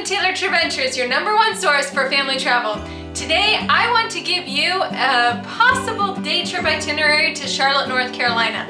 Welcome to Traventures, your #1 source for family travel. Today, I want to give you a possible day trip itinerary to Charlotte, North Carolina.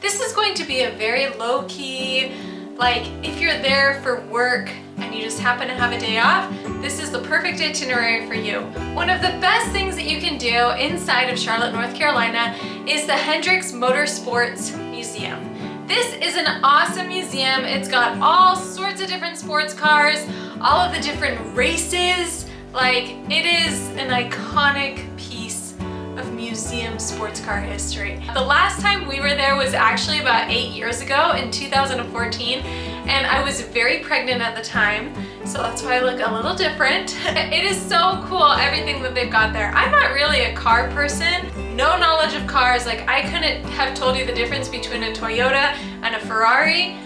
This is going to be a very low-key, like if you're there for work and you just happen to have a day off, this is the perfect itinerary for you. One of the best things that you can do inside of Charlotte, North Carolina is the Hendricks Motorsports Museum. This is an awesome museum. It's got all sorts of different sports cars, all of the different races. Like, it is an iconic piece of museum sports car history. The last time we were there was actually about 8 years ago in 2014, and I was very pregnant at the time, so that's why I look a little different. It is so cool, everything that they've got there. I'm not really a car person, no knowledge of cars. Like, I couldn't have told you the difference between a Toyota and a Ferrari.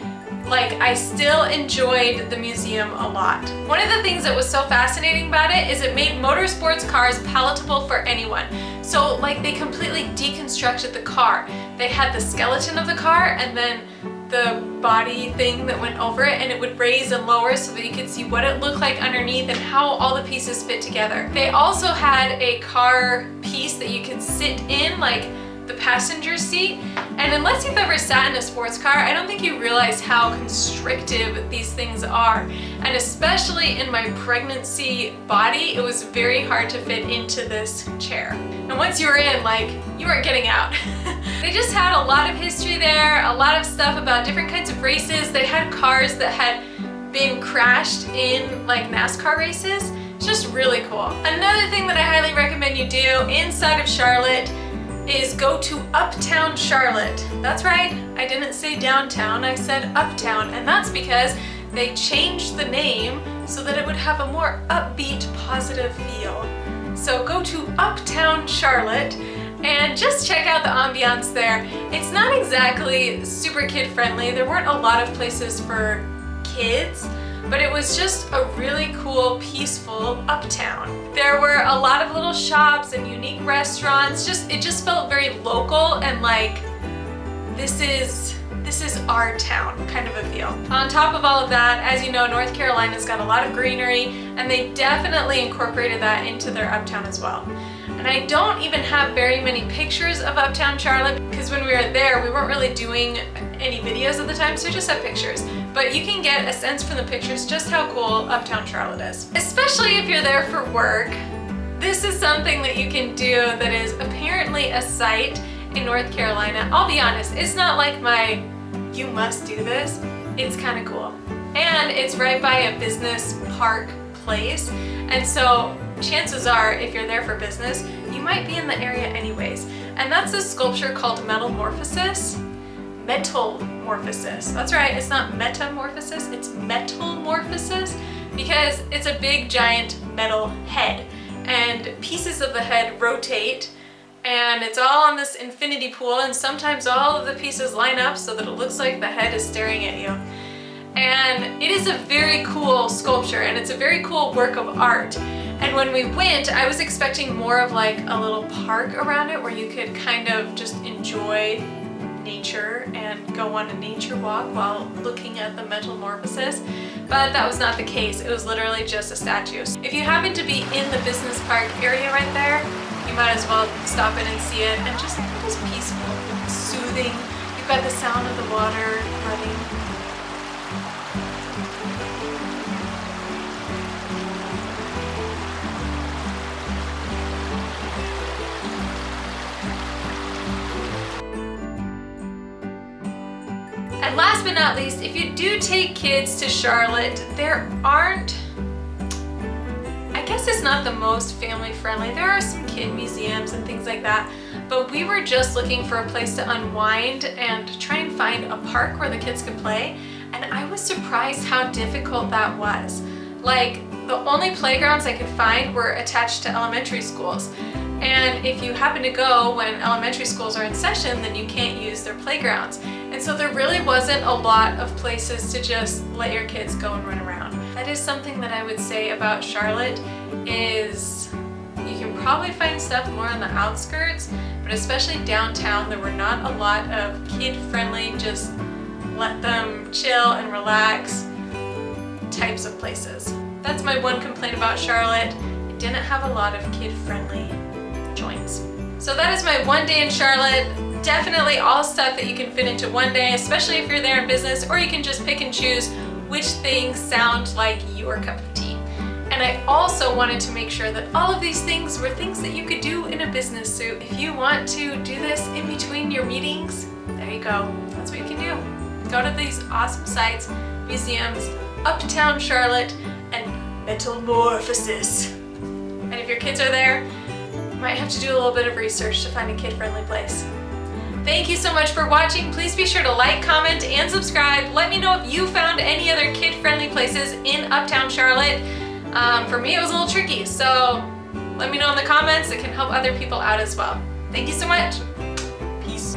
Like, I still enjoyed the museum a lot. One of the things that was so fascinating about it is it made motorsports cars palatable for anyone. So, like, they completely deconstructed the car. They had the skeleton of the car and then the body thing that went over it, and it would raise and lower so that you could see what it looked like underneath and how all the pieces fit together. They also had a car piece that you could sit in, like the passenger seat, and unless you've ever sat in a sports car, I don't think you realize how constrictive these things are. And especially in my pregnancy body, it was very hard to fit into this chair. And once you were in, like, you weren't getting out. They just had a lot of history there, a lot of stuff about different kinds of races. They had cars that had been crashed in like NASCAR races. It's just really cool. Another thing that I highly recommend you do inside of Charlotte is go to Uptown Charlotte. That's right, I didn't say downtown, I said Uptown, and that's because they changed the name so that it would have a more upbeat, positive feel. So go to Uptown Charlotte and just check out the ambiance there. It's not exactly super kid friendly. There weren't a lot of places for kids, but it was just a really cool, peaceful uptown. There were a lot of little shops and unique restaurants. It just felt very local and like this is our town kind of a feel. On top of all of that, as you know, North Carolina's got a lot of greenery, and they definitely incorporated that into their uptown as well. And I don't even have very many pictures of Uptown Charlotte because when we were there, we weren't really doing any videos at the time, so I just have pictures. But you can get a sense from the pictures just how cool Uptown Charlotte is. Especially if you're there for work, this is something that you can do that is apparently a site in North Carolina. I'll be honest, it's not like my you must do this. It's kind of cool. And it's right by a business park place. And so chances are, if you're there for business, you might be in the area anyways. And that's a sculpture called Metalmorphosis. Metalmorphosis. That's right, it's not metamorphosis, it's metalmorphosis, because it's a big giant metal head. And pieces of the head rotate, and it's all on this infinity pool, and sometimes all of the pieces line up so that it looks like the head is staring at you. And it is a very cool sculpture, and it's a very cool work of art. And when we went, I was expecting more of like a little park around it where you could kind of just enjoy nature and go on a nature walk while looking at the metamorphosis, but that was not the case. It was literally just a statue. If you happen to be in the business park area right there, you might as well stop in and see it, and just, it is peaceful, soothing. You've got the sound of the water running. And last but not least, if you do take kids to Charlotte, there aren't, I guess it's not the most family friendly. There are some kid museums and things like that, but we were just looking for a place to unwind and try and find a park where the kids could play, and I was surprised how difficult that was. Like, the only playgrounds I could find were attached to elementary schools. And if you happen to go when elementary schools are in session, then you can't use their playgrounds. And so there really wasn't a lot of places to just let your kids go and run around. That is something that I would say about Charlotte is you can probably find stuff more on the outskirts, but especially downtown, there were not a lot of kid-friendly, just let them chill and relax types of places. That's my one complaint about Charlotte. It didn't have a lot of kid-friendly joints. So that is my one day in Charlotte. Definitely all stuff that you can fit into one day, especially if you're there in business, or you can just pick and choose which things sound like your cup of tea. And I also wanted to make sure that all of these things were things that you could do in a business. So if you want to do this in between your meetings, there you go. That's what you can do. Go to these awesome sites, museums, Uptown Charlotte, and Metalmorphosis. And if your kids are there, you might have to do a little bit of research to find a kid-friendly place. Thank you so much for watching. Please be sure to like, comment, and subscribe. Let me know if you found any other kid-friendly places in Uptown Charlotte. For me, it was a little tricky, so let me know in the comments. It can help other people out as well. Thank you so much. Peace.